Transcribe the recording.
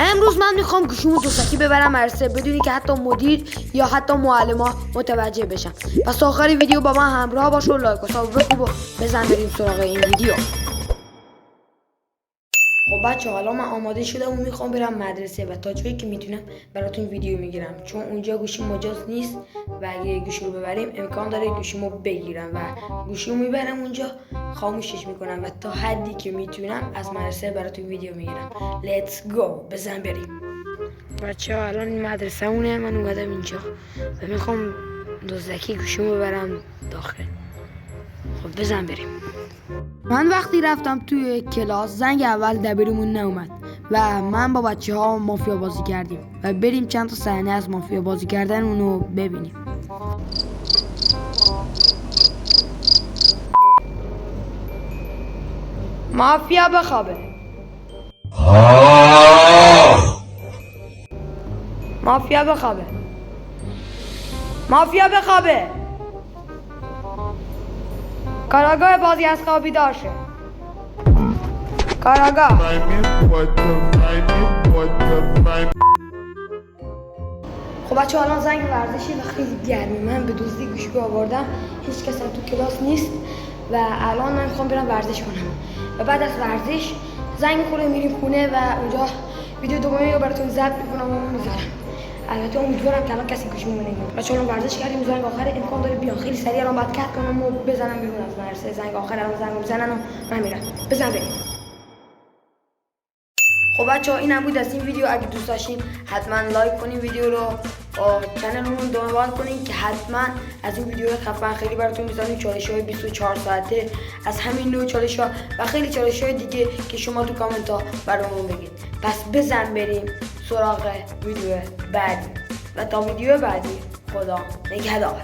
امروز من میخوام گوشیمو دوستکی ببرم مدرسه بدونی که حتی مدیر یا حتی معلم‌ها متوجه بشن. پس آخر ویدیو با من همراه باش و لایک و ساب بکوب و بزن بریم سراغ این ویدیو. خب بچه حالا من آماده شدم و میخوام برم مدرسه و تا جایی که میتونم براتون ویدیو میگیرم، چون اونجا گوشی مجاز نیست و اگه گوشی رو ببریم امکان داره گوشیمو بگیرم و گوشیمو میبرم اونجا خاموشش میکنم و تا حدی که میتونم از مدرسه براتون ویدیو میگیرم. لیتس گو، بزن بریم. بچه ها الان این مدرسه مونه، من اومدم اینجا و میخوام دزدکی گوشیمو ببرم داخل. خب بزن بریم. من وقتی رفتم توی کلاس زنگ اول دبیرمون نیومد و من با بچه ها مافیا بازی کردیم و بریم چند تا صحنه از مافیا بازی کردن اونو ببینیم. مافیا بخوابه. مافیا بخوابه. مافیا بخوابه. کاراگاه بازی از خوابی داشته. کاراگاه. خب بچه الان زنگ ورزشی و خیلی گرمی، من به دزدی گوشی آوردم، هیچ کس تو کلاس نیست و الان من میخوام برم ورزش کنم و بعد از ورزش زنگ میخوره میریم خونه و اونجا ویدیو دومی رو براتون ضبط میکنم و میذارم. البته امیدوارم که الان کسی گوشیمو نگیره. بچه‌ها الان ورزش کردیم، زنگ آخر امکان داره بیان خیلی سریع الان باید کات کنم و بزنم بیرون از مدرسه. زنگ آخر الان زنگ میزنن و من میرم. بزن بریم. خب بچه‌ها اینم بود از این ویدیو. اگه دوست داشتین حتما لایک کنین ویدیو رو و کانالمون دنبال کنین که حتما از این ویدیو خفن خیلی براتون میذاریم چالش‌های 24 ساعته از همین نوع چالش‌ها و خیلی چالش‌های دیگه که شما تو کامنت‌ها برامون بگید. پس بزن بریم سراغ ویدیو بعدی و تا ویدیو بعدی خدا نگهدار.